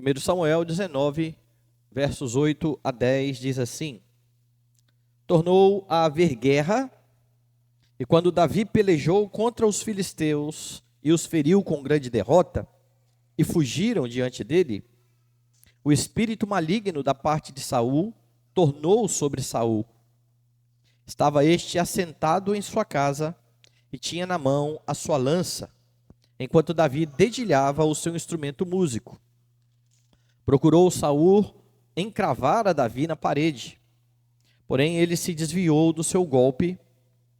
1 Samuel 19, versos 8 a 10, diz assim: Tornou a haver guerra, e quando Davi pelejou contra os filisteus e os feriu com grande derrota, e fugiram diante dele, o espírito maligno da parte de Saul tornou sobre Saul. Estava este assentado em sua casa e tinha na mão a sua lança, enquanto Davi dedilhava o seu instrumento músico. Procurou Saul encravar a Davi na parede, porém ele se desviou do seu golpe,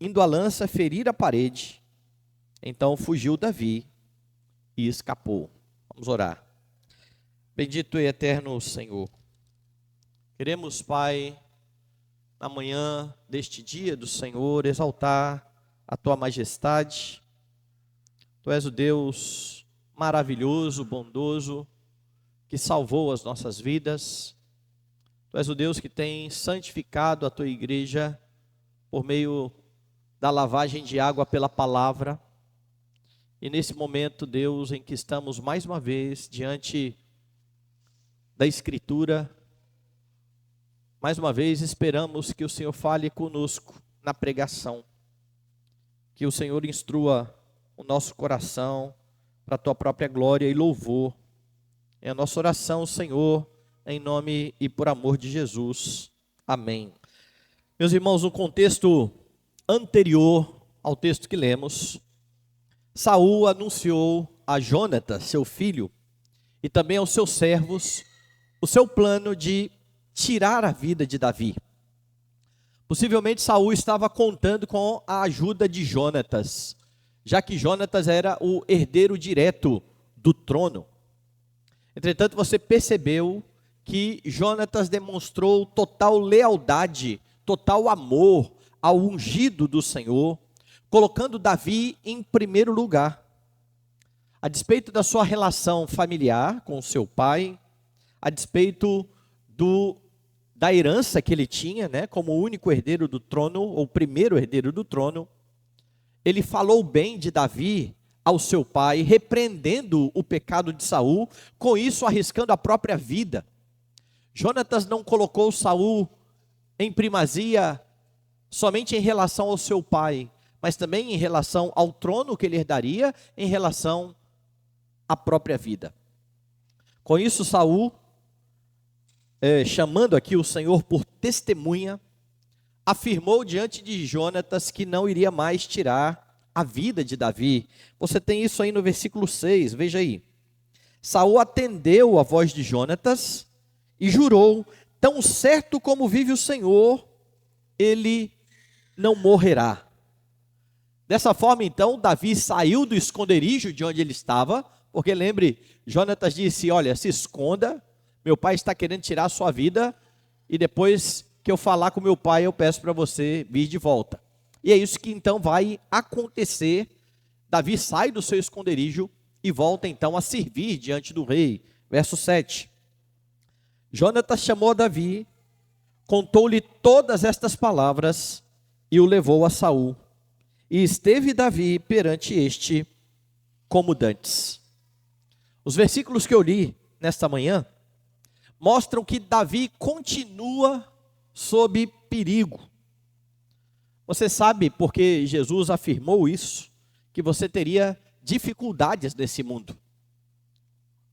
indo a lança ferir a parede. Então fugiu Davi e escapou. Vamos orar. Bendito e eterno Senhor, queremos, Pai, na manhã deste dia do Senhor, exaltar a Tua majestade. Tu és o Deus maravilhoso, bondoso, que salvou as nossas vidas. Tu és o Deus que tem santificado a Tua igreja por meio da lavagem de água pela palavra. E nesse momento, Deus, em que estamos mais uma vez diante da Escritura, mais uma vez esperamos que o Senhor fale conosco na pregação, que o Senhor instrua o nosso coração para a Tua própria glória e louvor. É a nossa oração, Senhor, em nome e por amor de Jesus. Amém. Meus irmãos, no contexto anterior ao texto que lemos, Saul anunciou a Jonatas, seu filho, e também aos seus servos, o seu plano de tirar a vida de Davi. Possivelmente Saul estava contando com a ajuda de Jonatas, já que Jonatas era o herdeiro direto do trono. Entretanto, você percebeu que Jonatas demonstrou total lealdade, total amor ao ungido do Senhor, colocando Davi em primeiro lugar. A despeito da sua relação familiar com seu pai, a despeito da herança que ele tinha, como o único herdeiro do trono, ou primeiro herdeiro do trono, ele falou bem de Davi ao seu pai, repreendendo o pecado de Saul, com isso arriscando a própria vida. Jonatas não colocou Saul em primazia somente em relação ao seu pai, mas também em relação ao trono que ele herdaria, em relação à própria vida. Com isso, Saul, chamando aqui o Senhor por testemunha, afirmou diante de Jonatas que não iria mais tirar a vida de Davi. Você tem isso aí no versículo 6, veja aí. Saul atendeu a voz de Jonatas e jurou: tão certo como vive o Senhor, ele não morrerá. Dessa forma, então, Davi saiu do esconderijo de onde ele estava, porque lembre, Jonatas disse: olha, se esconda, meu pai está querendo tirar a sua vida, e depois que eu falar com meu pai, eu peço para você vir de volta. E é isso que então vai acontecer. Davi sai do seu esconderijo e volta então a servir diante do rei. Verso 7. Jonatas chamou Davi, contou-lhe todas estas palavras e o levou a Saul. E esteve Davi perante este como dantes. Os versículos que eu li nesta manhã mostram que Davi continua sob perigo. Você sabe porque Jesus afirmou isso, que você teria dificuldades nesse mundo.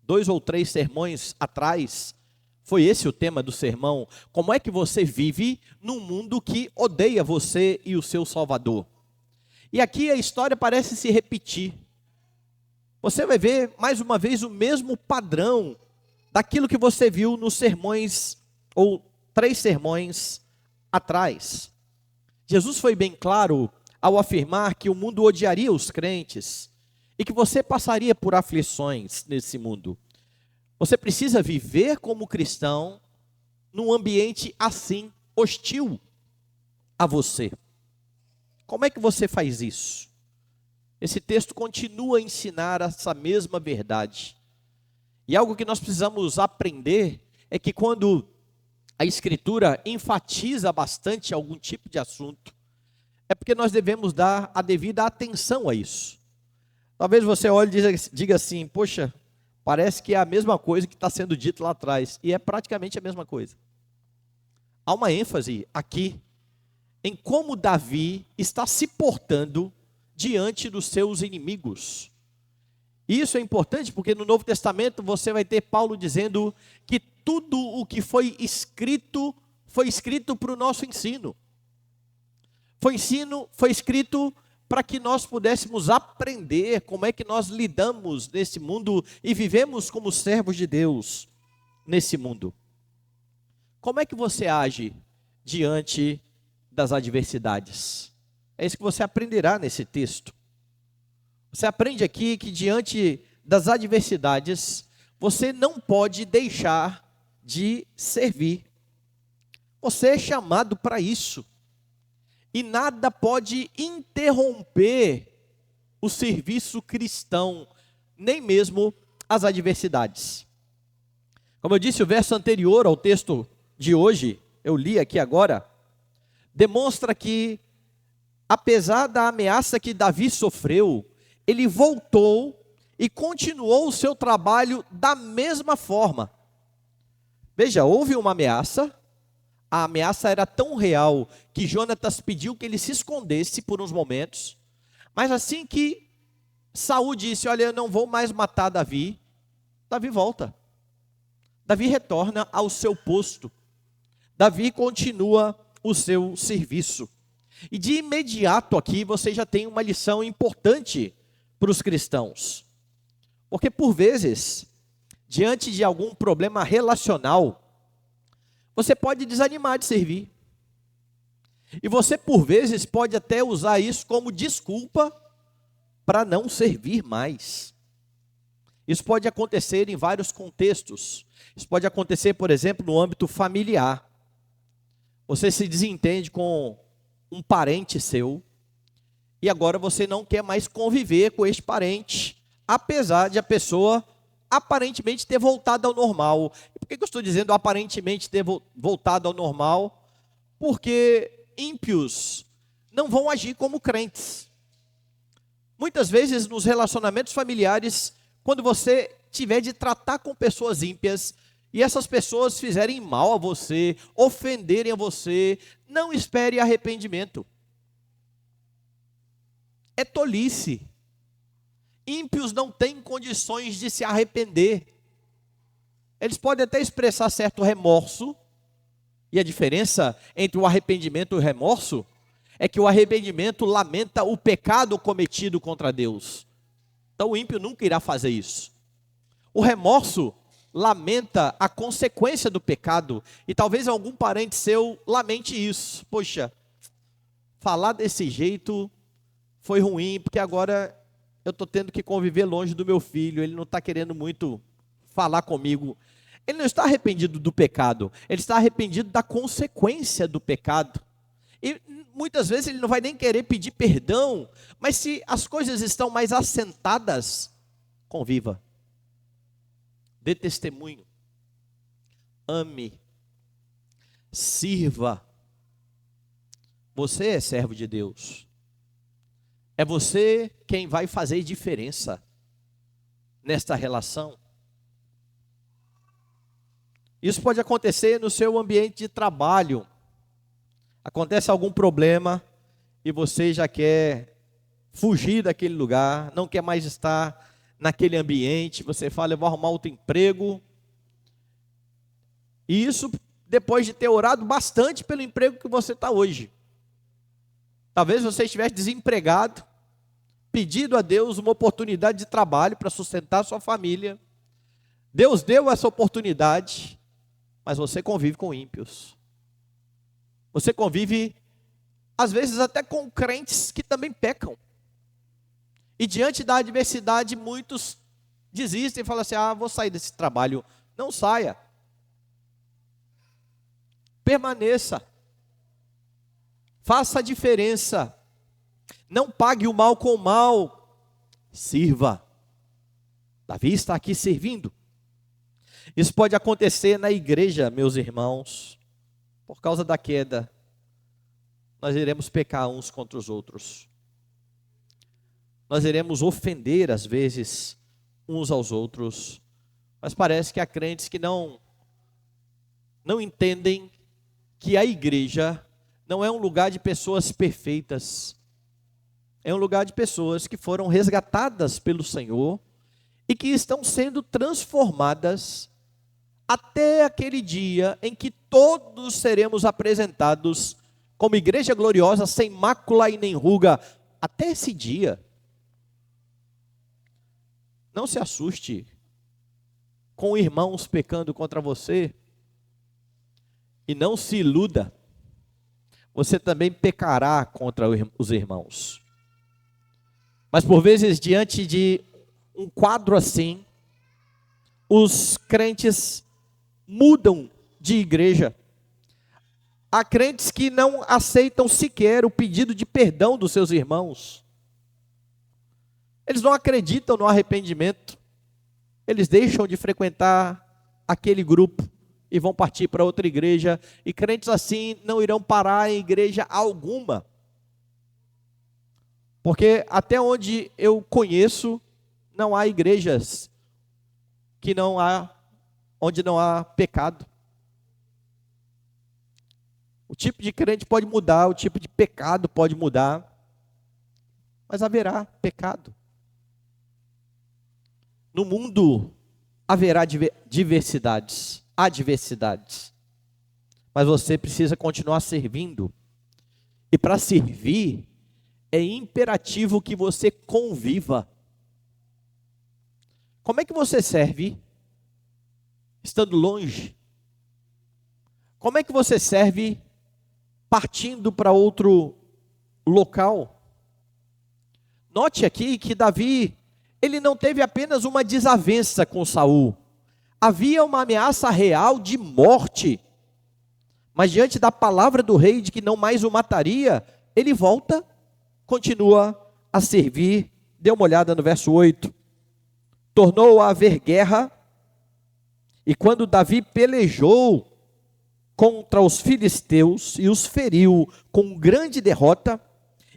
2 ou 3 sermões atrás, foi esse o tema do sermão. Como é que você vive num mundo que odeia você e o seu Salvador? E aqui a história parece se repetir. Você vai ver mais uma vez o mesmo padrão daquilo que você viu nos sermões, ou 3 sermões atrás. Jesus foi bem claro ao afirmar que o mundo odiaria os crentes e que você passaria por aflições nesse mundo. Você precisa viver como cristão num ambiente assim, hostil a você. Como é que você faz isso? Esse texto continua a ensinar essa mesma verdade. E algo que nós precisamos aprender é que quando a Escritura enfatiza bastante algum tipo de assunto, é porque nós devemos dar a devida atenção a isso. Talvez você olhe e diga assim: poxa, Parece que é a mesma coisa que está sendo dito lá atrás, e é praticamente a mesma coisa. Há uma ênfase aqui em como Davi está se portando diante dos seus inimigos. E isso é importante porque no Novo Testamento você vai ter Paulo dizendo que tudo o que foi escrito para o nosso ensino. Foi escrito para que nós pudéssemos aprender como é que nós lidamos nesse mundo e vivemos como servos de Deus nesse mundo. Como é que você age diante das adversidades? É isso que você aprenderá nesse texto. Você aprende aqui que diante das adversidades, você não pode deixar de servir. Você é chamado para isso. E nada pode interromper o serviço cristão, nem mesmo as adversidades. Como eu disse, o verso anterior ao texto de hoje, eu li aqui agora, demonstra que, apesar da ameaça que Davi sofreu, ele voltou e continuou o seu trabalho da mesma forma. Veja, houve uma ameaça, a ameaça era tão real que Jonatas pediu que ele se escondesse por uns momentos, mas assim que Saul disse, olha, eu não vou mais matar Davi, Davi volta. Davi retorna ao seu posto. Davi continua o seu serviço. E de imediato aqui você já tem uma lição importante para os cristãos. Porque por vezes, diante de algum problema relacional, você pode desanimar de servir. E você por vezes pode até usar isso como desculpa para não servir mais. Isso pode acontecer em vários contextos. Isso pode acontecer, por exemplo, no âmbito familiar. Você se desentende com um parente seu e agora você não quer mais conviver com este parente, apesar de a pessoa aparentemente ter voltado ao normal. E por que eu estou dizendo aparentemente ter voltado ao normal? Porque ímpios não vão agir como crentes. Muitas vezes nos relacionamentos familiares, quando você tiver de tratar com pessoas ímpias, e essas pessoas fizerem mal a você, ofenderem a você, não espere arrependimento. É tolice. Ímpios não têm condições de se arrepender. Eles podem até expressar certo remorso, e a diferença entre o arrependimento e o remorso é que o arrependimento lamenta o pecado cometido contra Deus. Então o ímpio nunca irá fazer isso. O remorso lamenta a consequência do pecado, e talvez algum parente seu lamente isso. Poxa, falar desse jeito foi ruim, porque agora eu estou tendo que conviver longe do meu filho, ele não está querendo muito falar comigo. Ele não está arrependido do pecado, ele está arrependido da consequência do pecado. E muitas vezes ele não vai nem querer pedir perdão, mas se as coisas estão mais assentadas, conviva. Dê testemunho, ame, sirva. Você é servo de Deus. É você quem vai fazer diferença nesta relação. Isso pode acontecer no seu ambiente de trabalho. Acontece algum problema e você já quer fugir daquele lugar, não quer mais estar naquele ambiente, você fala, eu vou arrumar outro emprego. E isso depois de ter orado bastante pelo emprego que você está hoje. Talvez você estivesse desempregado, pedido a Deus uma oportunidade de trabalho para sustentar sua família. Deus deu essa oportunidade, mas você convive com ímpios. Você convive, às vezes, até com crentes que também pecam. E diante da adversidade, muitos desistem e falam assim, vou sair desse trabalho. Não saia. Permaneça. Faça a diferença. Não pague o mal com o mal. Sirva. Davi está aqui servindo. Isso pode acontecer na igreja, meus irmãos. Por causa da queda, nós iremos pecar uns contra os outros. Nós iremos ofender, às vezes, uns aos outros. Mas parece que há crentes que não entendem que a igreja não é um lugar de pessoas perfeitas. É um lugar de pessoas que foram resgatadas pelo Senhor e que estão sendo transformadas até aquele dia em que todos seremos apresentados como igreja gloriosa, sem mácula e nem ruga. Até esse dia, não se assuste com irmãos pecando contra você e não se iluda, você também pecará contra os irmãos. Mas por vezes, diante de um quadro assim, os crentes mudam de igreja. Há crentes que não aceitam sequer o pedido de perdão dos seus irmãos. Eles não acreditam no arrependimento. Eles deixam de frequentar aquele grupo e vão partir para outra igreja. E crentes assim não irão parar em igreja alguma. Porque até onde eu conheço, não há igrejas onde não há pecado. O tipo de crente pode mudar, o tipo de pecado pode mudar, mas haverá pecado. No mundo haverá diversidades, adversidades, mas você precisa continuar servindo. E para servir, é imperativo que você conviva. Como é que você serve estando longe? Como é que você serve partindo para outro local? Note aqui que Davi, ele não teve apenas uma desavença com Saul. Havia uma ameaça real de morte. Mas diante da palavra do rei de que não mais o mataria, ele volta, continua a servir. Dê uma olhada no verso 8. Tornou a haver guerra, e quando Davi pelejou contra os filisteus e os feriu com grande derrota,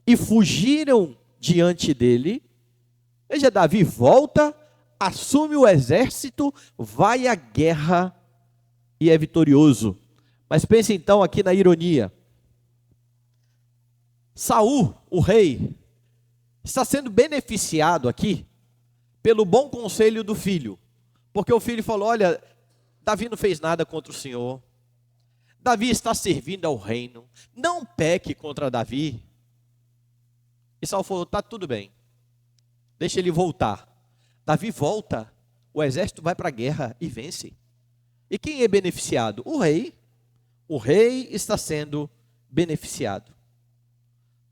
e fugiram diante dele. Veja, Davi volta, assume o exército, vai à guerra e é vitorioso. Mas pense então aqui na ironia. Saul, o rei, está sendo beneficiado aqui pelo bom conselho do filho. Porque o filho falou: olha, Davi não fez nada contra o Senhor. Davi está servindo ao reino. Não peque contra Davi. E Saul falou: está tudo bem. Deixa ele voltar. Davi volta. O exército vai para a guerra e vence. E quem é beneficiado? O rei. O rei está sendo beneficiado.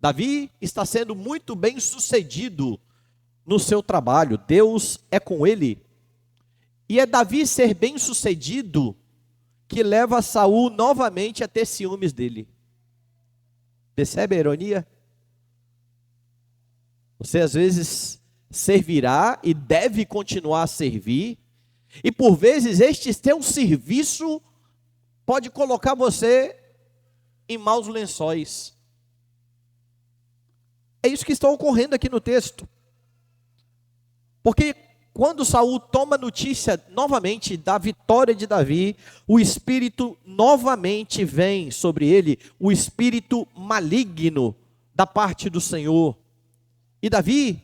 Davi está sendo muito bem sucedido no seu trabalho. Deus é com ele. E é Davi ser bem sucedido que leva Saul novamente a ter ciúmes dele. Percebe a ironia? Você às vezes servirá e deve continuar a servir, e por vezes este teu serviço pode colocar você em maus lençóis. É isso que está ocorrendo aqui no texto. Porque quando Saul toma notícia novamente da vitória de Davi, o espírito novamente vem sobre ele, o espírito maligno da parte do Senhor. E Davi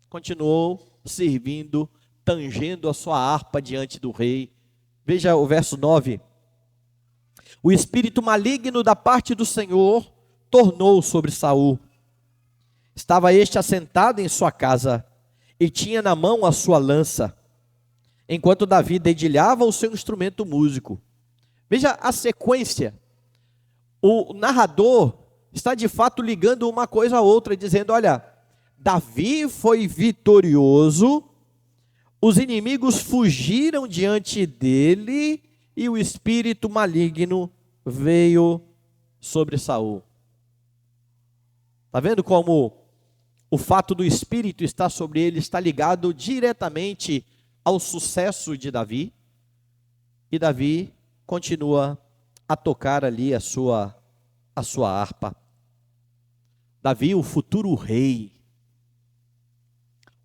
continuou servindo, tangendo a sua harpa diante do rei. Veja o verso 9. O espírito maligno da parte do Senhor tornou sobre Saul. Estava este assentado em sua casa e tinha na mão a sua lança, enquanto Davi dedilhava o seu instrumento músico. Veja a sequência. O narrador está de fato ligando uma coisa a outra, dizendo: olha, Davi foi vitorioso, os inimigos fugiram diante dele e o espírito maligno veio sobre Saul. Está vendo como o fato do espírito estar sobre ele está ligado diretamente ao sucesso de Davi? E Davi continua a tocar ali a sua harpa. Davi, o futuro rei,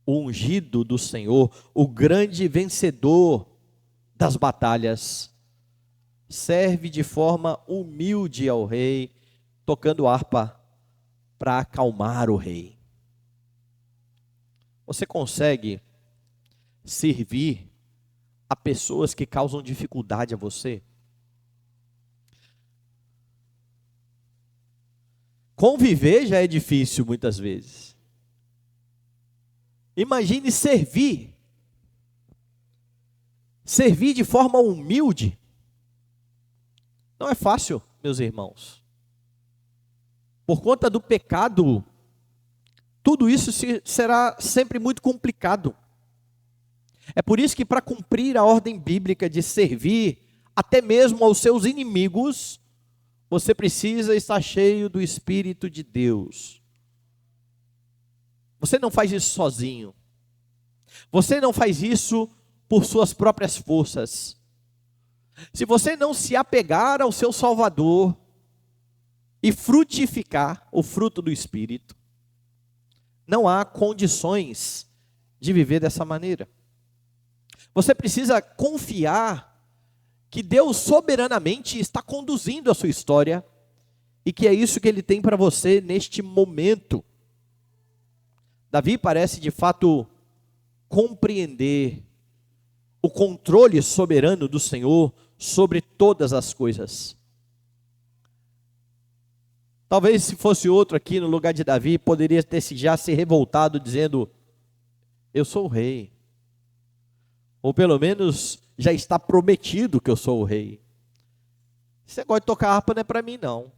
o ungido do Senhor, o grande vencedor das batalhas. Serve de forma humilde ao rei, tocando harpa para acalmar o rei. Você consegue servir a pessoas que causam dificuldade a você? Conviver já é difícil muitas vezes. Imagine servir. Servir de forma humilde. Não é fácil, meus irmãos. Por conta do pecado, tudo isso será sempre muito complicado. É por isso que, para cumprir a ordem bíblica de servir até mesmo aos seus inimigos, você precisa estar cheio do Espírito de Deus. Você não faz isso sozinho. Você não faz isso por suas próprias forças. Se você não se apegar ao seu Salvador e frutificar o fruto do Espírito, não há condições de viver dessa maneira. Você precisa confiar que Deus soberanamente está conduzindo a sua história e que é isso que Ele tem para você neste momento. Davi parece de fato compreender o controle soberano do Senhor sobre todas as coisas. Talvez se fosse outro aqui no lugar de Davi, poderia ter já se revoltado dizendo: eu sou o rei. Ou pelo menos já está prometido que eu sou o rei. Esse negócio de tocar harpa não é para mim não.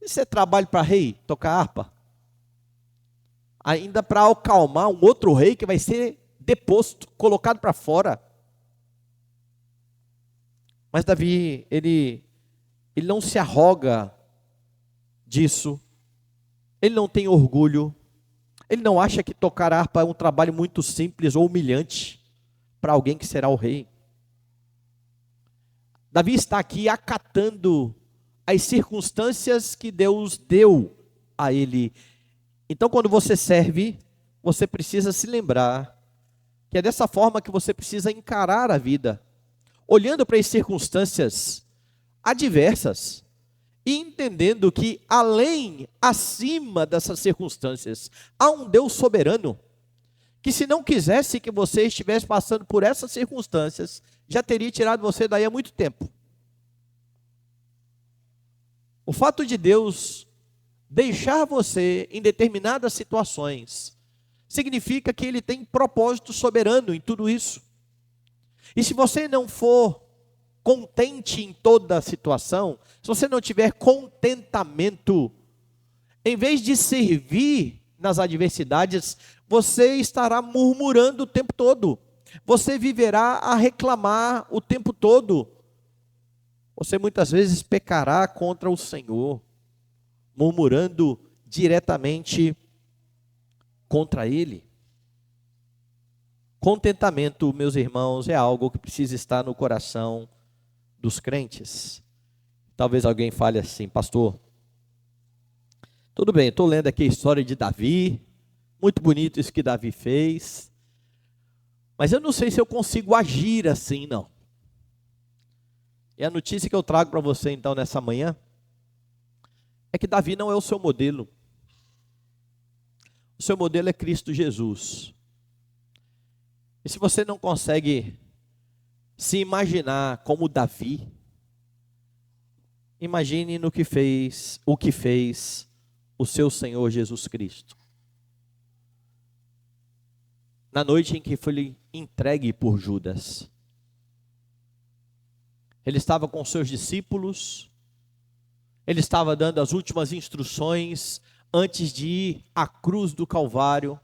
Você trabalha para rei, tocar harpa? Ainda para acalmar um outro rei que vai ser deposto, colocado para fora. Mas Davi, ele não se arroga disso. Ele não tem orgulho. Ele não acha que tocar harpa é um trabalho muito simples ou humilhante para alguém que será o rei. Davi está aqui acatando as circunstâncias que Deus deu a ele. Então, quando você serve, você precisa se lembrar que é dessa forma que você precisa encarar a vida, olhando para as circunstâncias adversas e entendendo que acima dessas circunstâncias, há um Deus soberano, que se não quisesse que você estivesse passando por essas circunstâncias, já teria tirado você daí há muito tempo. O fato de Deus deixar você em determinadas situações significa que Ele tem propósito soberano em tudo isso. E se você não for contente em toda a situação, se você não tiver contentamento, em vez de servir nas adversidades, você estará murmurando o tempo todo. Você viverá a reclamar o tempo todo. Você muitas vezes pecará contra o Senhor, murmurando diretamente contra Ele. Contentamento, meus irmãos, é algo que precisa estar no coração dos crentes. Talvez alguém fale assim: pastor, tudo bem, estou lendo aqui a história de Davi, muito bonito isso que Davi fez, mas eu não sei se eu consigo agir assim, não. E a notícia que eu trago para você então nessa manhã é que Davi não é o seu modelo. O seu modelo é Cristo Jesus. E se você não consegue se imaginar como Davi, imagine o que fez o seu Senhor Jesus Cristo. Na noite em que foi entregue por Judas, ele estava com seus discípulos, ele estava dando as últimas instruções antes de ir à cruz do Calvário,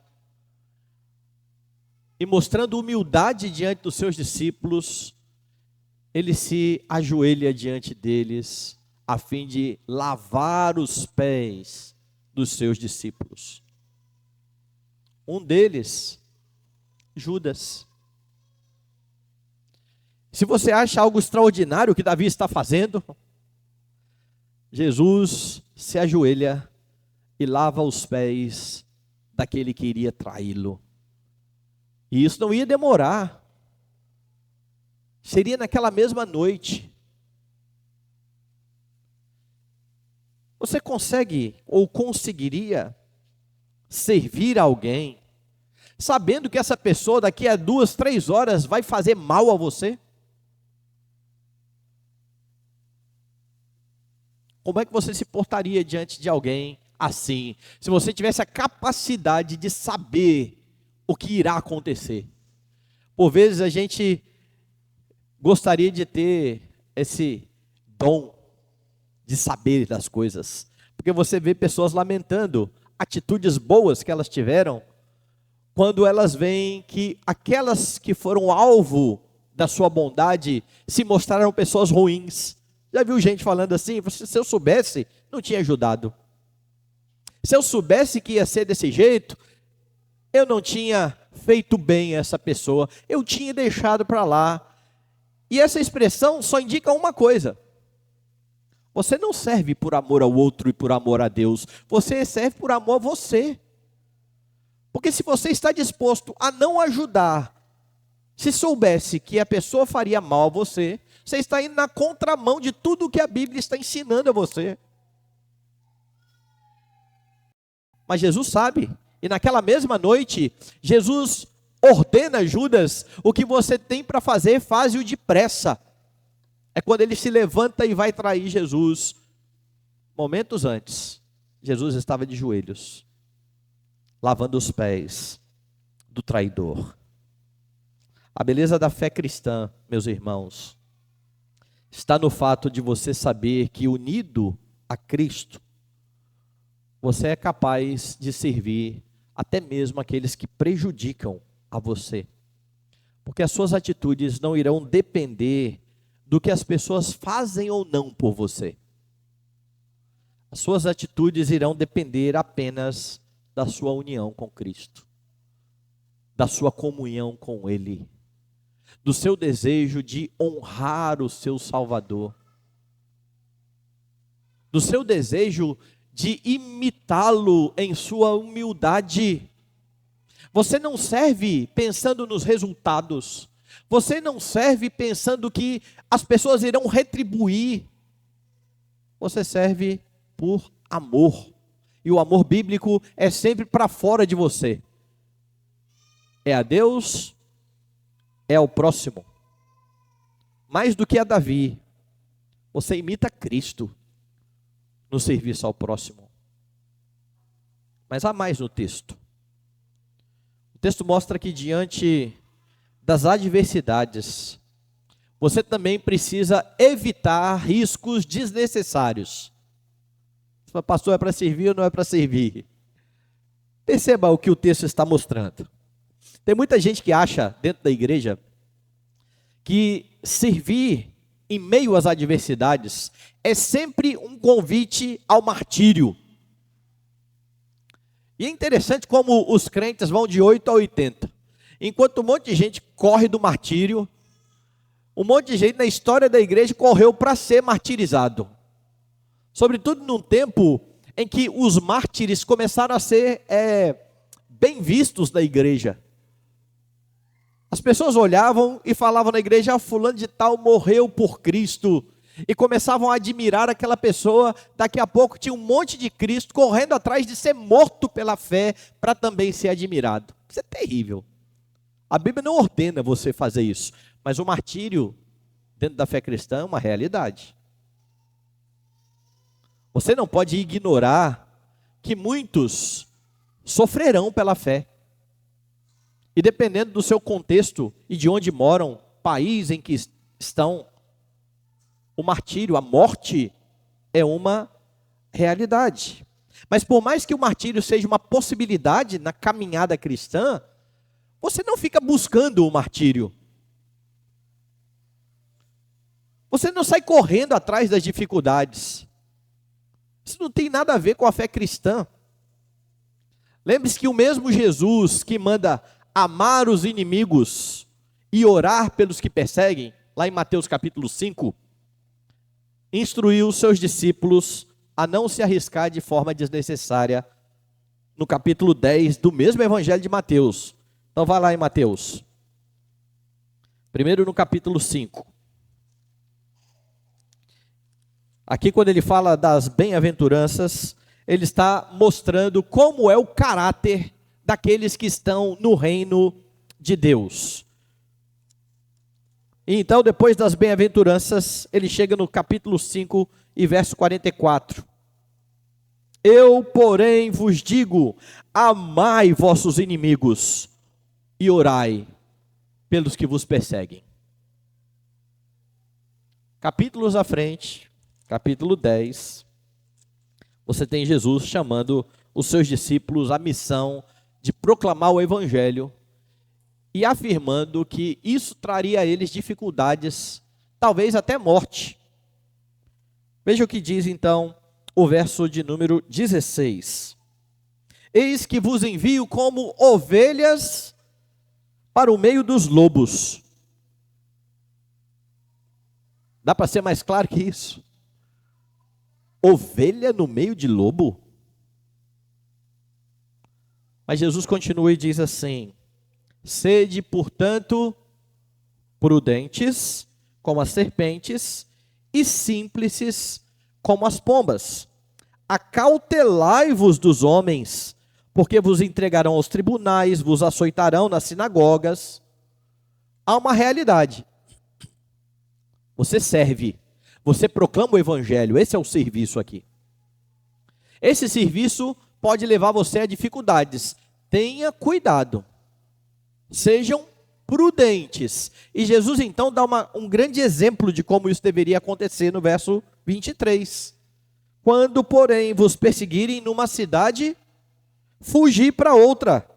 e mostrando humildade diante dos seus discípulos, ele se ajoelha diante deles, a fim de lavar os pés dos seus discípulos. Um deles, Judas. Se você acha algo extraordinário que Davi está fazendo, Jesus se ajoelha e lava os pés daquele que iria traí-lo. E isso não ia demorar. Seria naquela mesma noite. Você consegue ou conseguiria servir alguém, sabendo que essa pessoa daqui a 2, 3 horas vai fazer mal a você? Como é que você se portaria diante de alguém assim, se você tivesse a capacidade de saber o que irá acontecer? Por vezes a gente gostaria de ter esse dom de saber das coisas, porque você vê pessoas lamentando atitudes boas que elas tiveram, quando elas veem que aquelas que foram alvo da sua bondade se mostraram pessoas ruins. Já viu gente falando assim? Se eu soubesse, não tinha ajudado. Se eu soubesse que ia ser desse jeito, eu não tinha feito bem a essa pessoa, eu tinha deixado para lá. E essa expressão só indica uma coisa: você não serve por amor ao outro e por amor a Deus, você serve por amor a você. Porque se você está disposto a não ajudar, se soubesse que a pessoa faria mal a você, você está indo na contramão de tudo o que a Bíblia está ensinando a você. Mas Jesus sabe, e naquela mesma noite, Jesus ordena a Judas: o que você tem para fazer, faze-o depressa. É quando ele se levanta e vai trair Jesus. Momentos antes, Jesus estava de joelhos, lavando os pés do traidor. A beleza da fé cristã, meus irmãos, está no fato de você saber que, unido a Cristo, você é capaz de servir até mesmo aqueles que prejudicam a você. Porque as suas atitudes não irão depender do que as pessoas fazem ou não por você. As suas atitudes irão depender apenas da sua união com Cristo, da sua comunhão com Ele, do seu desejo de honrar o seu Salvador, do seu desejo de imitá-lo em sua humildade. Você não serve pensando nos resultados, você não serve pensando que as pessoas irão retribuir, você serve por amor, e o amor bíblico é sempre para fora de você, é a Deus, é ao próximo. Mais do que a Davi, você imita Cristo no serviço ao próximo. Mas há mais no texto. O texto mostra que diante das adversidades, você também precisa evitar riscos desnecessários. Você fala: pastor, é para servir ou não é para servir? Perceba o que o texto está mostrando. Tem muita gente que acha dentro da igreja que servir em meio às adversidades é sempre um convite ao martírio. E é interessante como os crentes vão de 8 a 80. Enquanto um monte de gente corre do martírio, um monte de gente na história da igreja correu para ser martirizado. Sobretudo num tempo em que os mártires começaram a ser bem vistos da igreja. As pessoas olhavam e falavam na igreja: fulano de tal morreu por Cristo. E começavam a admirar aquela pessoa. Daqui a pouco tinha um monte de Cristo correndo atrás de ser morto pela fé para também ser admirado. Isso é terrível. A Bíblia não ordena você fazer isso, mas o martírio dentro da fé cristã é uma realidade. Você não pode ignorar que muitos sofrerão pela fé. E dependendo do seu contexto e de onde moram, país em que estão, o martírio, a morte, é uma realidade. Mas por mais que o martírio seja uma possibilidade na caminhada cristã, você não fica buscando o martírio. Você não sai correndo atrás das dificuldades. Isso não tem nada a ver com a fé cristã. Lembre-se que o mesmo Jesus que manda amar os inimigos e orar pelos que perseguem, lá em Mateus capítulo 5, instruiu os seus discípulos a não se arriscar de forma desnecessária, no capítulo 10 do mesmo evangelho de Mateus. Então vai lá em Mateus. Primeiro no capítulo 5. Aqui quando ele fala das bem-aventuranças, ele está mostrando como é o caráter daqueles que estão no reino de Deus. E então, depois das bem-aventuranças, ele chega no capítulo 5 e verso 44. Eu, porém, vos digo, amai vossos inimigos e orai pelos que vos perseguem. Capítulos à frente, capítulo 10, você tem Jesus chamando os seus discípulos à missão de proclamar o evangelho e afirmando que isso traria a eles dificuldades, talvez até morte. Veja o que diz então o verso de número 16. Eis que vos envio como ovelhas para o meio dos lobos. Dá para ser mais claro que isso? Ovelha no meio de lobo? Mas Jesus continua e diz assim: sede, portanto, prudentes como as serpentes e simples como as pombas. Acautelai-vos dos homens, porque vos entregarão aos tribunais, vos açoitarão nas sinagogas. Há uma realidade. Você serve, você proclama o evangelho, esse é o serviço aqui. Esse serviço pode levar você a dificuldades. Tenha cuidado. Sejam prudentes. E Jesus então dá um grande exemplo de como isso deveria acontecer no verso 23. Quando, porém, vos perseguirem numa cidade, fugi para outra.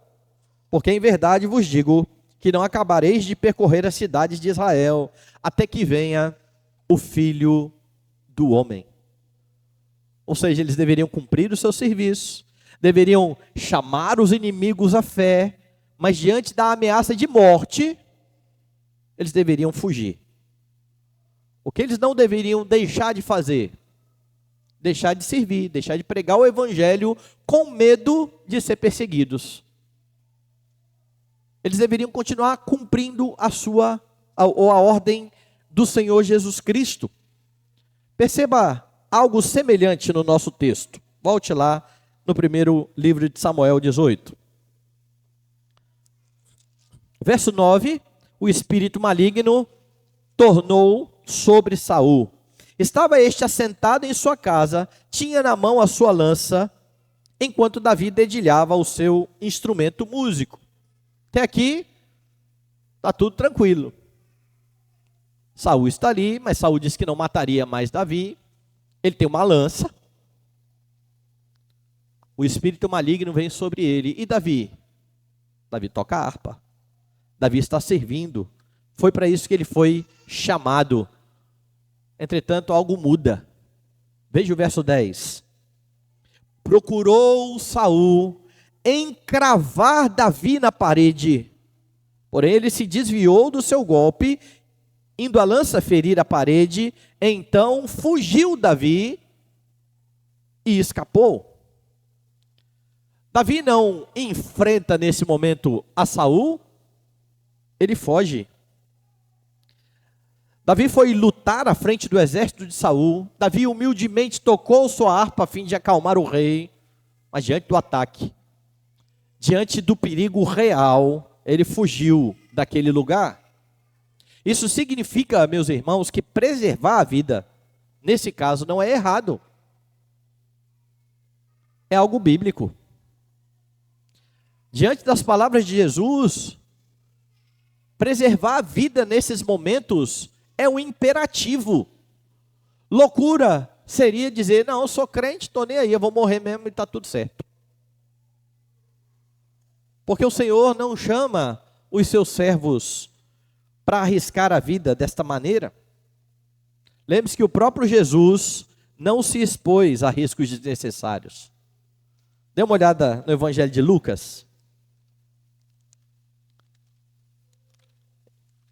Porque em verdade vos digo que não acabareis de percorrer as cidades de Israel, até que venha o Filho do Homem. Ou seja, eles deveriam cumprir o seu serviço, deveriam chamar os inimigos à fé, mas diante da ameaça de morte, eles deveriam fugir. O que eles não deveriam deixar de fazer? Deixar de servir, deixar de pregar o evangelho com medo de ser perseguidos. Eles deveriam continuar cumprindo a ordem do Senhor Jesus Cristo. Perceba algo semelhante no nosso texto. Volte lá no primeiro livro de Samuel 18. Verso 9, o espírito maligno tornou sobre Saul. Estava este assentado em sua casa, tinha na mão a sua lança, enquanto Davi dedilhava o seu instrumento músico. Até aqui, está tudo tranquilo. Saul está ali, mas Saul disse que não mataria mais Davi. Ele tem uma lança. O espírito maligno vem sobre ele. E Davi? Davi toca harpa. Davi está servindo. Foi para isso que ele foi chamado. Entretanto, algo muda. Veja o verso 10. Procurou Saul encravar Davi na parede. Porém, ele se desviou do seu golpe, indo a lança ferir a parede. Então, fugiu Davi e escapou. Davi não enfrenta nesse momento a Saul, ele foge. Davi foi lutar à frente do exército de Saul. Davi humildemente tocou sua harpa a fim de acalmar o rei, mas diante do ataque, diante do perigo real, ele fugiu daquele lugar. Isso significa, meus irmãos, que preservar a vida, nesse caso, não é errado. É algo bíblico. Diante das palavras de Jesus, preservar a vida nesses momentos é um imperativo. Loucura seria dizer, não, eu sou crente, estou nem aí, eu vou morrer mesmo e está tudo certo. Porque o Senhor não chama os seus servos para arriscar a vida desta maneira. Lembre-se que o próprio Jesus não se expôs a riscos desnecessários. Dê uma olhada no Evangelho de Lucas.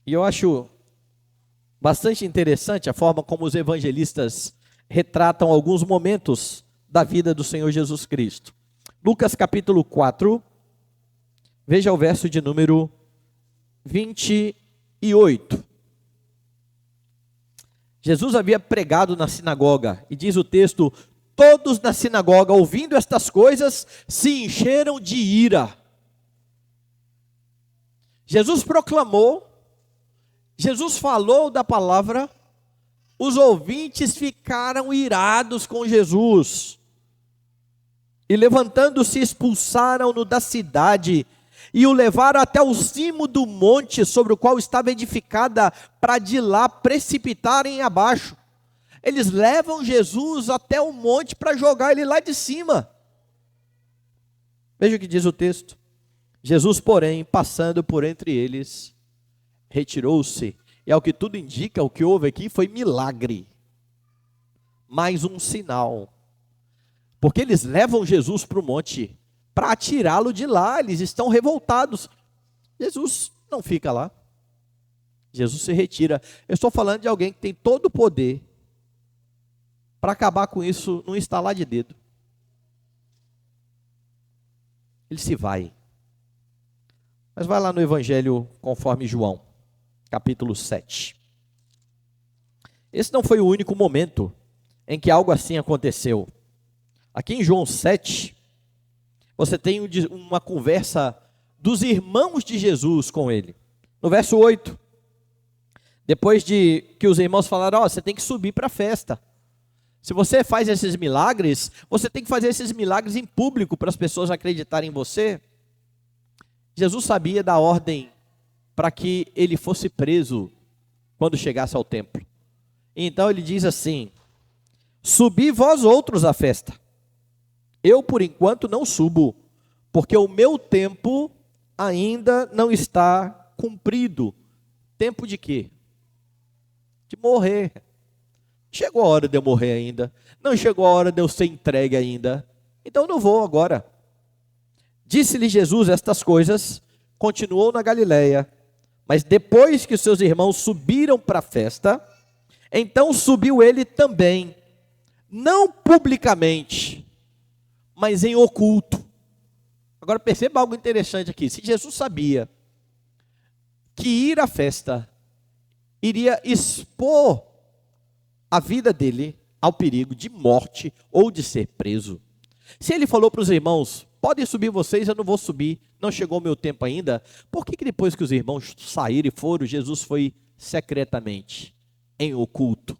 E eu acho bastante interessante a forma como os evangelistas retratam alguns momentos da vida do Senhor Jesus Cristo. Lucas capítulo 4, veja o verso de número 21. e 8. Jesus havia pregado na sinagoga, e diz o texto: todos na sinagoga, ouvindo estas coisas, se encheram de ira. Jesus proclamou, Jesus falou da palavra, os ouvintes ficaram irados com Jesus. E levantando-se, expulsaram-no da cidade e o levaram até o cimo do monte sobre o qual estava edificada, para de lá precipitarem abaixo. Eles levam Jesus até o monte para jogar ele lá de cima. Veja o que diz o texto. Jesus, porém, passando por entre eles, retirou-se. E ao que tudo indica, o que houve aqui foi milagre. Mais um sinal. Porque eles levam Jesus para o monte para atirá-lo de lá, eles estão revoltados. Jesus não fica lá. Jesus se retira. Eu estou falando de alguém que tem todo o poder para acabar com isso num estalar de dedo. Ele se vai. Mas vai lá no Evangelho conforme João, capítulo 7. Esse não foi o único momento em que algo assim aconteceu. Aqui em João 7, você tem uma conversa dos irmãos de Jesus com ele. No verso 8, depois de que os irmãos falaram: você tem que subir para a festa. Se você faz esses milagres, você tem que fazer esses milagres em público para as pessoas acreditarem em você. Jesus sabia da ordem para que ele fosse preso quando chegasse ao templo. Então ele diz assim: subi vós outros à festa. Eu, por enquanto, não subo, porque o meu tempo ainda não está cumprido. Tempo de quê? De morrer. Chegou a hora de eu morrer ainda. Não chegou a hora de eu ser entregue ainda. Então não vou agora. Disse-lhe Jesus estas coisas, continuou na Galileia. Mas depois que os seus irmãos subiram para a festa, então subiu ele também, não publicamente, mas em oculto. Agora perceba algo interessante aqui. Se Jesus sabia que ir à festa iria expor a vida dele ao perigo de morte ou de ser preso, se ele falou para os irmãos: podem subir vocês, eu não vou subir, não chegou o meu tempo ainda, por que depois que os irmãos saíram e foram, Jesus foi secretamente, em oculto?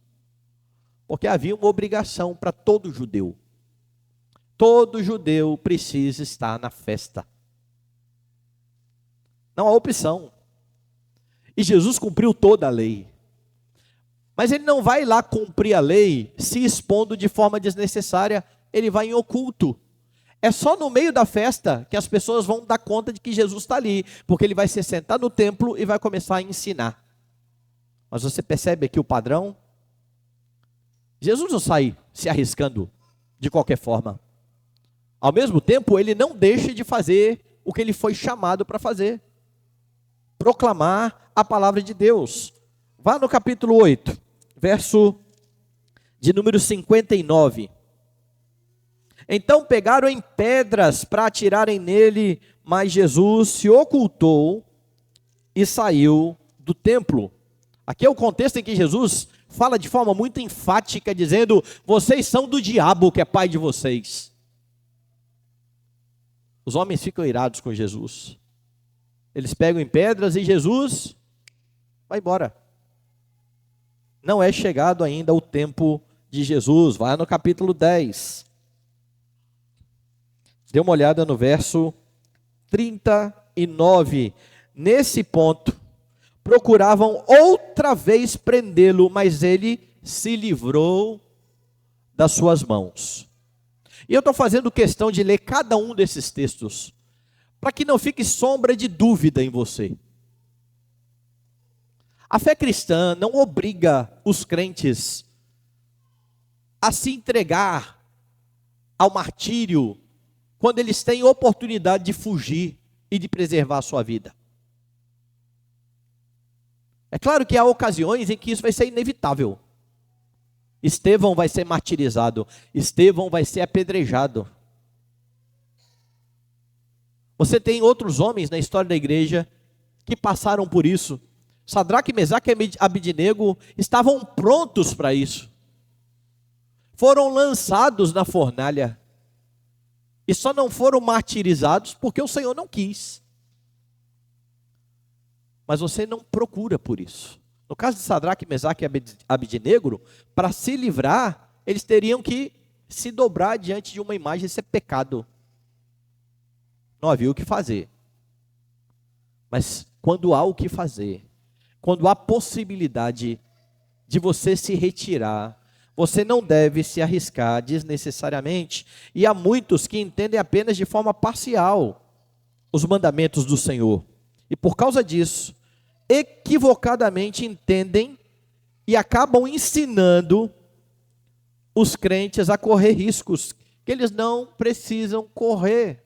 Porque havia uma obrigação para todo judeu. Todo judeu precisa estar na festa. Não há opção. E Jesus cumpriu toda a lei. Mas ele não vai lá cumprir a lei se expondo de forma desnecessária. Ele vai em oculto. É só no meio da festa que as pessoas vão dar conta de que Jesus está ali. Porque ele vai se sentar no templo e vai começar a ensinar. Mas você percebe aqui o padrão? Jesus não sai se arriscando de qualquer forma. Ao mesmo tempo, ele não deixa de fazer o que ele foi chamado para fazer: proclamar a palavra de Deus. Vá no capítulo 8, verso de número 59. Então pegaram em pedras para atirarem nele, mas Jesus se ocultou e saiu do templo. Aqui é o contexto em que Jesus fala de forma muito enfática, dizendo: vocês são do diabo, que é pai de vocês. Os homens ficam irados com Jesus. Eles pegam em pedras e Jesus vai embora. Não é chegado ainda o tempo de Jesus. Vai no capítulo 10. Dê uma olhada no verso 39. Nesse ponto, procuravam outra vez prendê-lo, mas ele se livrou das suas mãos. E eu estou fazendo questão de ler cada um desses textos, para que não fique sombra de dúvida em você. A fé cristã não obriga os crentes a se entregar ao martírio quando eles têm oportunidade de fugir e de preservar a sua vida. É claro que há ocasiões em que isso vai ser inevitável. Estevão vai ser martirizado, Estevão vai ser apedrejado. Você tem outros homens na história da igreja que passaram por isso. Sadraque, Mesaque e Abidnego estavam prontos para isso. Foram lançados na fornalha. E só não foram martirizados porque o Senhor não quis. Mas você não procura por isso. No caso de Sadraque, Mesaque e Abidnego, para se livrar, eles teriam que se dobrar diante de uma imagem. Isso é pecado. Não havia o que fazer. Mas quando há o que fazer, quando há possibilidade de você se retirar, você não deve se arriscar desnecessariamente. E há muitos que entendem apenas de forma parcial os mandamentos do Senhor. E por causa disso, equivocadamente entendem e acabam ensinando os crentes a correr riscos que eles não precisam correr.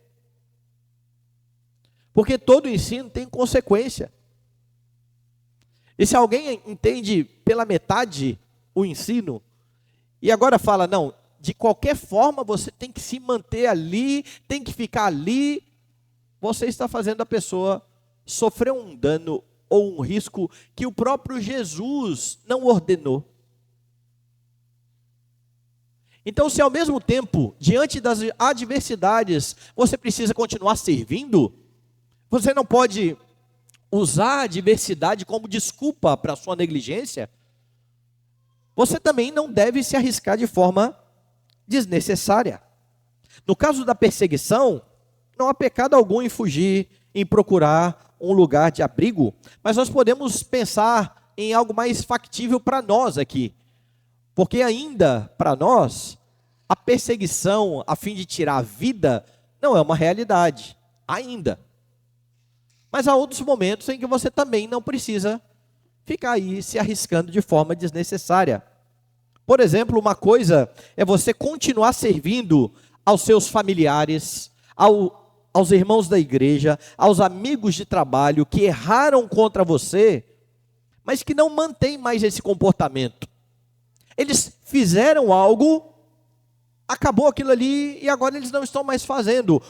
Porque todo ensino tem consequência. E se alguém entende pela metade o ensino, e agora fala, não, de qualquer forma você tem que se manter ali, tem que ficar ali, você está fazendo a pessoa sofrer um dano ou um risco que o próprio Jesus não ordenou. Então, se ao mesmo tempo, diante das adversidades, você precisa continuar servindo, você não pode usar a adversidade como desculpa para a sua negligência, você também não deve se arriscar de forma desnecessária. No caso da perseguição, não há pecado algum em fugir, em procurar um lugar de abrigo, mas nós podemos pensar em algo mais factível para nós aqui, porque ainda para nós, a perseguição a fim de tirar a vida não é uma realidade, ainda. Mas há outros momentos em que você também não precisa ficar aí se arriscando de forma desnecessária. Por exemplo, uma coisa é você continuar servindo aos seus familiares, aos irmãos da igreja, aos amigos de trabalho que erraram contra você, mas que não mantêm mais esse comportamento. Eles fizeram algo, acabou aquilo ali e agora eles não estão mais fazendo.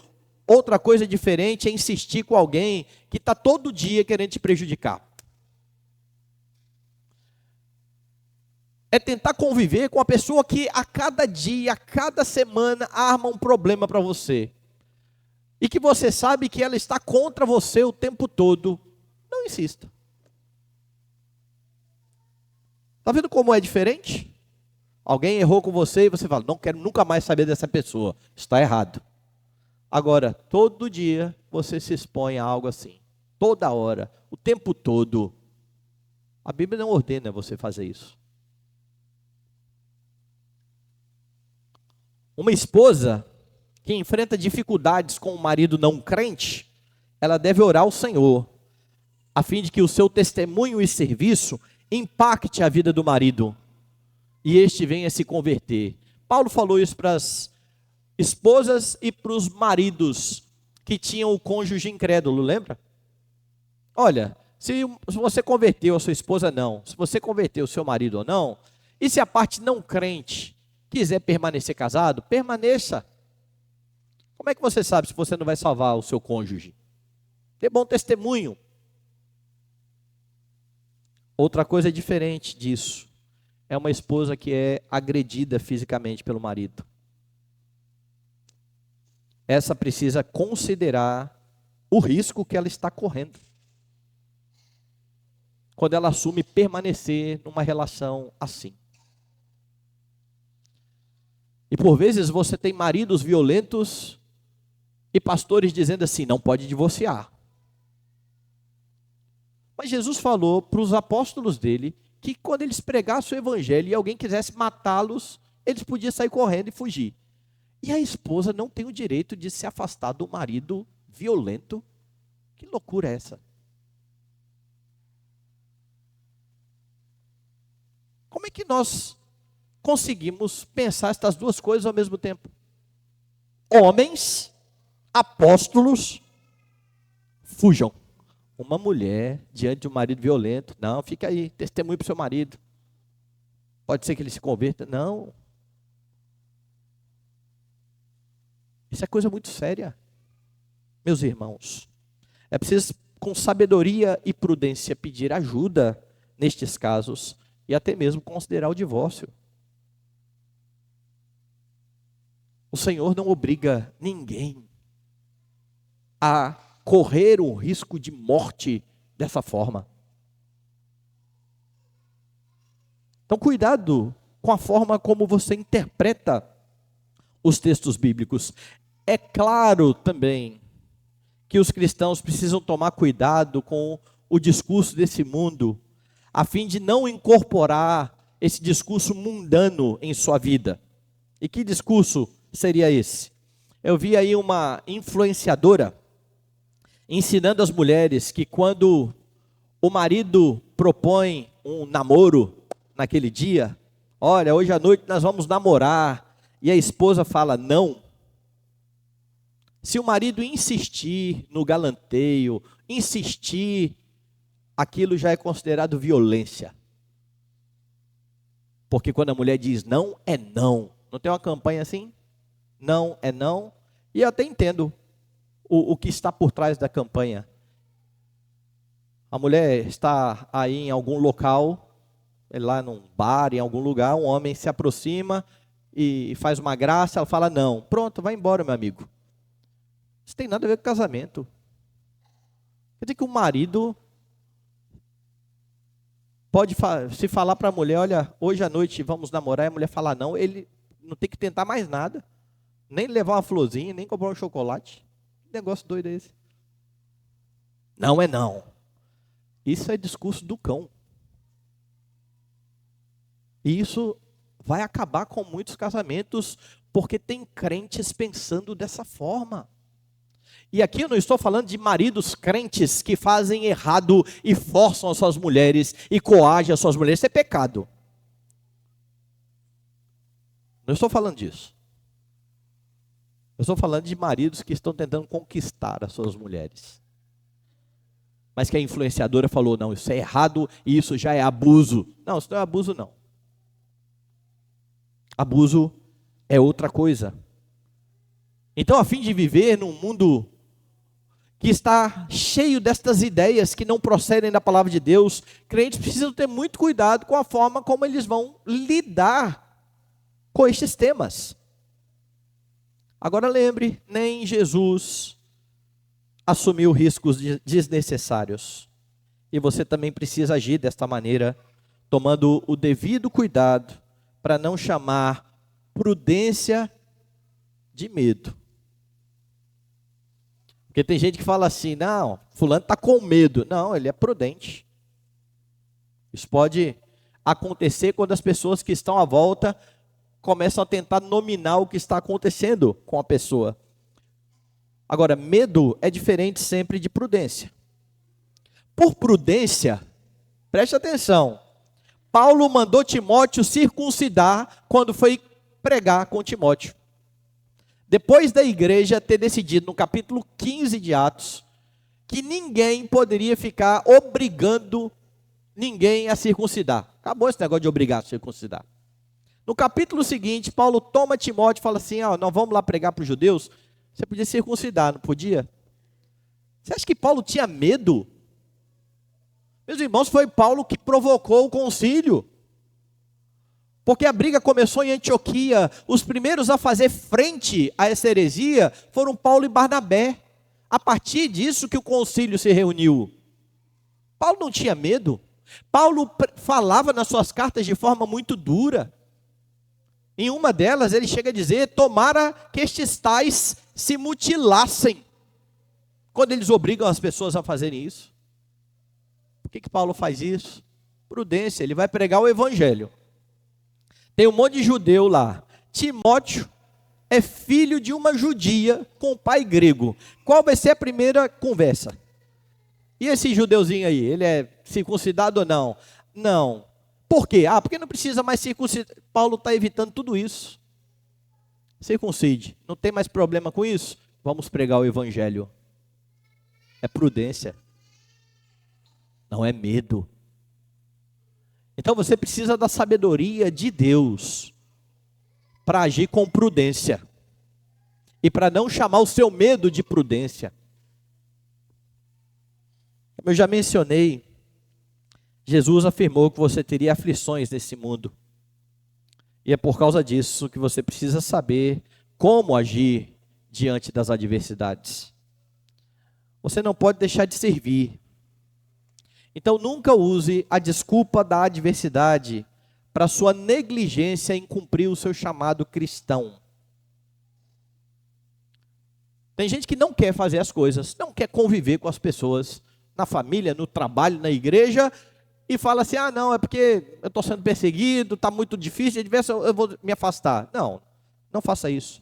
Outra coisa diferente é insistir com alguém que está todo dia querendo te prejudicar. É tentar conviver com a pessoa que a cada dia, a cada semana, arma um problema para você. E que você sabe que ela está contra você o tempo todo. Não insista. Está vendo como é diferente? Alguém errou com você e você fala, não quero nunca mais saber dessa pessoa. Está errado. Agora, todo dia você se expõe a algo assim. Toda hora, o tempo todo. A Bíblia não ordena você fazer isso. Uma esposa que enfrenta dificuldades com o marido não crente, ela deve orar ao Senhor, a fim de que o seu testemunho e serviço impacte a vida do marido, e este venha se converter. Paulo falou isso para as esposas e para os maridos que tinham o cônjuge incrédulo, lembra? Olha, se você converteu a sua esposa, não. Se você converteu o seu marido ou não, e se a parte não crente quiser permanecer casado, permaneça. Como é que você sabe se você não vai salvar o seu cônjuge? Dê bom testemunho. Outra coisa diferente disso é uma esposa que é agredida fisicamente pelo marido. Essa precisa considerar o risco que ela está correndo quando ela assume permanecer numa relação assim. E por vezes você tem maridos violentos e pastores dizendo assim, não pode divorciar. Mas Jesus falou para os apóstolos dele que quando eles pregassem o evangelho e alguém quisesse matá-los, eles podiam sair correndo e fugir. E a esposa não tem o direito de se afastar do marido violento. Que loucura é essa? Como é que nós conseguimos pensar estas duas coisas ao mesmo tempo? Homens, apóstolos, fujam. Uma mulher diante de um marido violento, não, fica aí, testemunhe para o seu marido. Pode ser que ele se converta, não. Isso é coisa muito séria, meus irmãos. É preciso com sabedoria e prudência, pedir ajuda nestes casos e até mesmo considerar o divórcio. O Senhor não obriga ninguém a correr o risco de morte dessa forma. Então, cuidado com a forma como você interpreta os textos bíblicos. É claro também que os cristãos precisam tomar cuidado com o discurso desse mundo, a fim de não incorporar esse discurso mundano em sua vida. E que discurso seria esse? Eu vi aí uma influenciadora ensinando as mulheres que quando o marido propõe um namoro naquele dia, olha, hoje à noite nós vamos namorar, e a esposa fala não. Se o marido insistir no galanteio, insistir, aquilo já é considerado violência. Porque quando a mulher diz não, é não. Não tem uma campanha assim? Não é não. E eu até entendo o que está por trás da campanha. A mulher está aí em algum local, lá num bar, em algum lugar, um homem se aproxima e faz uma graça, ela fala não. Pronto, vai embora, meu amigo. Isso tem nada a ver com casamento. Quer dizer que o marido pode se falar para a mulher, olha, hoje à noite vamos namorar, e a mulher falar não, ele não tem que tentar mais nada. Nem levar uma florzinha, nem comprar um chocolate. Que negócio doido é esse? Não é não. Isso é discurso do cão. E isso vai acabar com muitos casamentos, porque tem crentes pensando dessa forma. E aqui eu não estou falando de maridos crentes que fazem errado e forçam as suas mulheres e coagem as suas mulheres. Isso é pecado. Não estou falando disso. Eu estou falando de maridos que estão tentando conquistar as suas mulheres. Mas que a influenciadora falou, não, isso é errado e isso já é abuso. Não, isso não é abuso não. Abuso é outra coisa. Então, a fim de viver num mundo que está cheio destas ideias que não procedem da palavra de Deus, crentes precisam ter muito cuidado com a forma como eles vão lidar com estes temas. Agora lembre, nem Jesus assumiu riscos desnecessários. E você também precisa agir desta maneira, tomando o devido cuidado para não chamar prudência de medo. Porque tem gente que fala assim, não, fulano está com medo. Não, ele é prudente. Isso pode acontecer quando as pessoas que estão à volta começam a tentar nominar o que está acontecendo com a pessoa. Agora, medo é diferente sempre de prudência. Por prudência, preste atenção, Paulo mandou Timóteo circuncidar quando foi pregar com Timóteo. Depois da igreja ter decidido, no capítulo 15 de Atos, que ninguém poderia ficar obrigando ninguém a circuncidar. Acabou esse negócio de obrigar a circuncidar. No capítulo seguinte, Paulo toma Timóteo e fala assim, nós vamos lá pregar para os judeus, você podia circuncidar, não podia? Você acha que Paulo tinha medo? Meus irmãos, foi Paulo que provocou o concílio. Porque a briga começou em Antioquia. Os primeiros a fazer frente a essa heresia foram Paulo e Barnabé. A partir disso que o concílio se reuniu. Paulo não tinha medo. Paulo falava nas suas cartas de forma muito dura. Em uma delas ele chega a dizer, tomara que estes tais se mutilassem. Quando eles obrigam as pessoas a fazerem isso. Por que Paulo faz isso? Prudência, ele vai pregar o evangelho. Tem um monte de judeu lá. Timóteo é filho de uma judia com pai grego. Qual vai ser a primeira conversa? E esse judeuzinho aí, ele é circuncidado ou não? Não. Por quê? Porque não precisa mais circuncidar. Paulo está evitando tudo isso. Circuncide. Não tem mais problema com isso? Vamos pregar o evangelho. É prudência. Não é medo. Então você precisa da sabedoria de Deus para agir com prudência e para não chamar o seu medo de prudência. Como eu já mencionei, Jesus afirmou que você teria aflições nesse mundo. E é por causa disso que você precisa saber como agir diante das adversidades. Você não pode deixar de servir. Então nunca use a desculpa da adversidade para sua negligência em cumprir o seu chamado cristão. Tem gente que não quer fazer as coisas, não quer conviver com as pessoas, na família, no trabalho, na igreja, e fala assim, não, é porque eu estou sendo perseguido, está muito difícil, eu vou me afastar. Não, não faça isso.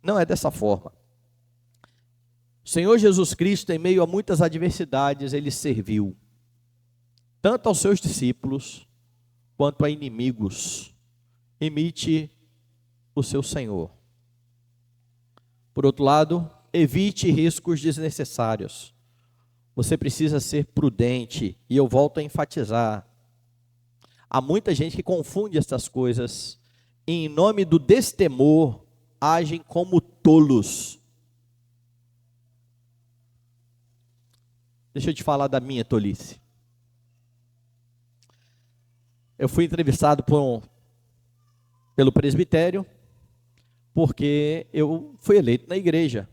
Não é dessa forma. O Senhor Jesus Cristo, em meio a muitas adversidades, Ele serviu, tanto aos seus discípulos, quanto a inimigos. Imite o seu Senhor. Por outro lado, evite riscos desnecessários. Você precisa ser prudente, e eu volto a enfatizar. Há muita gente que confunde essas coisas, e em nome do destemor, agem como tolos. Deixa eu te falar da minha tolice. Eu fui entrevistado pelo presbitério, porque eu fui eleito na igreja.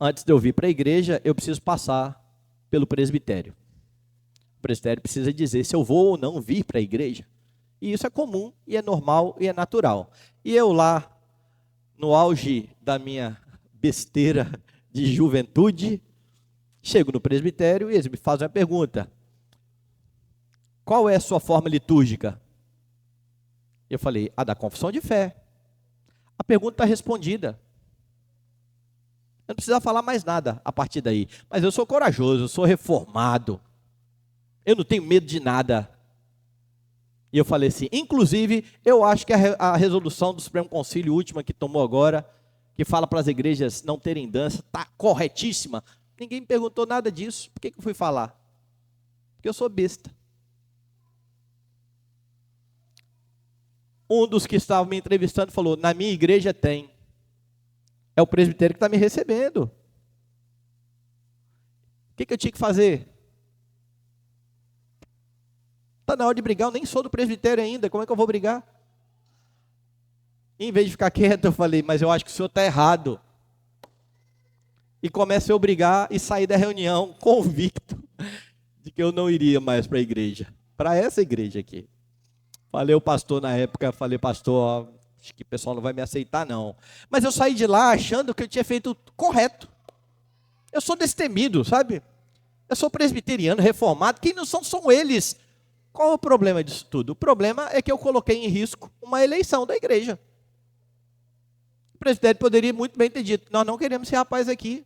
Antes de eu vir para a igreja, eu preciso passar pelo presbitério. O presbitério precisa dizer se eu vou ou não vir para a igreja. E isso é comum, e é normal, e é natural. E eu lá, no auge da minha besteira de juventude, chego no presbitério e eles me fazem uma pergunta. Qual é a sua forma litúrgica? Eu falei, a da confissão de fé. A pergunta está respondida. Eu não precisava falar mais nada a partir daí. Mas eu sou corajoso, eu sou reformado. Eu não tenho medo de nada. E eu falei assim, inclusive, eu acho que a resolução do Supremo Concílio, última que tomou agora, que fala para as igrejas não terem dança, está corretíssima. Ninguém me perguntou nada disso. Por que eu fui falar? Porque eu sou besta. Um dos que estavam me entrevistando falou, na minha igreja tem. É o presbitério que está me recebendo. O que eu tinha que fazer? Está na hora de brigar, eu nem sou do presbitério ainda, como é que eu vou brigar? Em vez de ficar quieto, eu falei, mas eu acho que o senhor está errado. E comecei a brigar e sair da reunião convicto de que eu não iria mais para a igreja. Para essa igreja aqui. Falei ao pastor na época, pastor, acho que o pessoal não vai me aceitar não. Mas eu saí de lá achando que eu tinha feito correto. Eu sou destemido, sabe? Eu sou presbiteriano, reformado. Quem não são eles. Qual é o problema disso tudo? O problema é que eu coloquei em risco uma eleição da igreja. O presbitério poderia muito bem ter dito, nós não queremos esse rapaz aqui.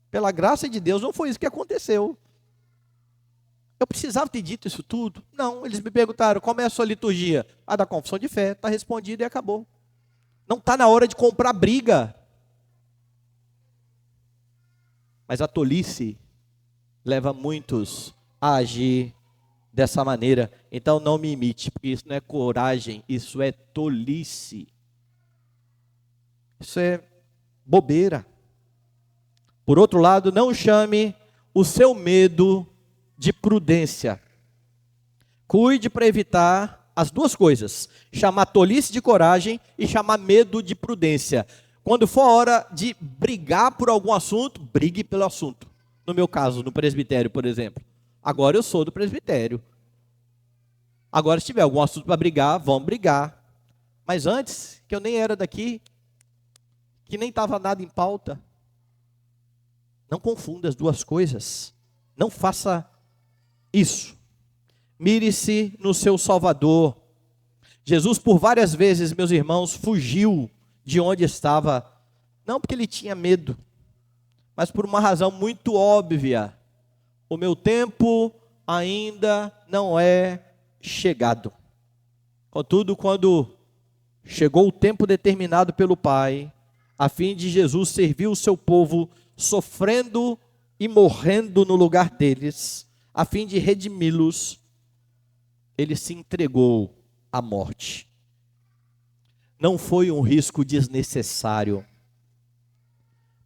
Pela graça de Deus, não foi isso que aconteceu. Eu precisava ter dito isso tudo? Não, eles me perguntaram, como é a sua liturgia? A da confissão de fé, está respondido e acabou. Não está na hora de comprar briga. Mas a tolice leva muitos a agir dessa maneira. Então não me imite, porque isso não é coragem, isso é tolice. Isso é bobeira. Por outro lado, não chame o seu medo de prudência. Cuide para evitar as duas coisas. Chamar tolice de coragem e chamar medo de prudência. Quando for a hora de brigar por algum assunto, brigue pelo assunto. No meu caso, no presbitério, por exemplo. Agora eu sou do presbitério. Agora, se tiver algum assunto para brigar, vamos brigar. Mas antes, que eu nem era daqui, que nem estava nada em pauta. Não confunda as duas coisas. Não faça isso. Mire-se no seu Salvador. Jesus, por várias vezes, meus irmãos, fugiu de onde estava. Não porque ele tinha medo, mas por uma razão muito óbvia. O meu tempo ainda não é chegado. Contudo, quando chegou o tempo determinado pelo Pai, a fim de Jesus servir o seu povo, sofrendo e morrendo no lugar deles, a fim de redimi-los, ele se entregou à morte. Não foi um risco desnecessário.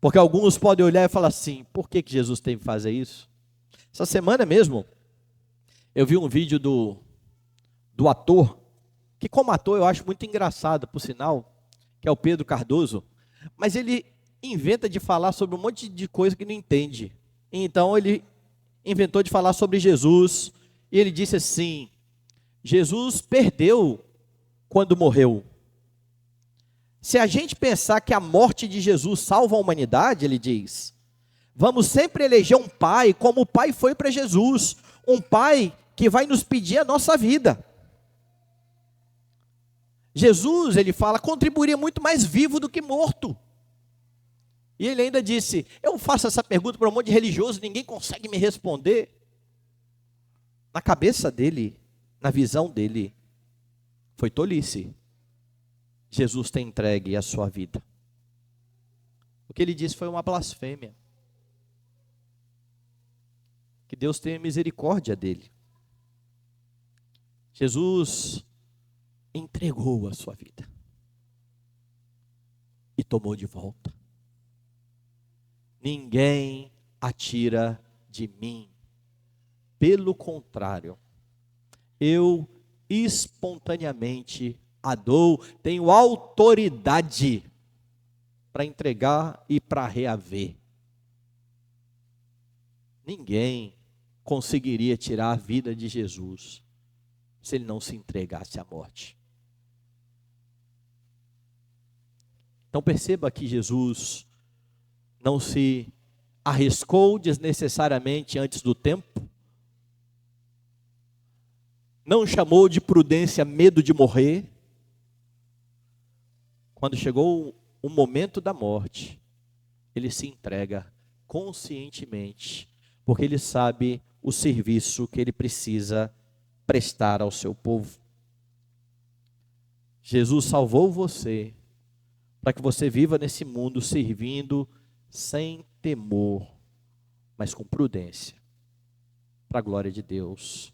Porque alguns podem olhar e falar assim: por que Jesus tem que fazer isso? Essa semana mesmo, eu vi um vídeo do ator, que como ator eu acho muito engraçado, por sinal, que é o Pedro Cardoso, mas ele inventa de falar sobre um monte de coisa que não entende. Então ele inventou de falar sobre Jesus, e ele disse assim: Jesus perdeu quando morreu. Se a gente pensar que a morte de Jesus salva a humanidade, ele diz, vamos sempre eleger um pai como o pai foi para Jesus, um pai que vai nos pedir a nossa vida. Jesus, ele fala, contribuiria muito mais vivo do que morto. E ele ainda disse, eu faço essa pergunta para um monte de religioso, ninguém consegue me responder. Na cabeça dele, na visão dele, foi tolice. Jesus tem entregue a sua vida. O que ele disse foi uma blasfêmia. Que Deus tenha misericórdia dele. Jesus entregou a sua vida e tomou de volta. Ninguém a tira de mim. Pelo contrário, eu espontaneamente a dou, tenho autoridade para entregar e para reaver. Ninguém conseguiria tirar a vida de Jesus se ele não se entregasse à morte. Então perceba que Jesus não se arriscou desnecessariamente antes do tempo, não chamou de prudência medo de morrer. Quando chegou o momento da morte, ele se entrega conscientemente, porque ele sabe o serviço que ele precisa prestar ao seu povo. Jesus salvou você, para que você viva nesse mundo servindo sem temor, mas com prudência, para a glória de Deus.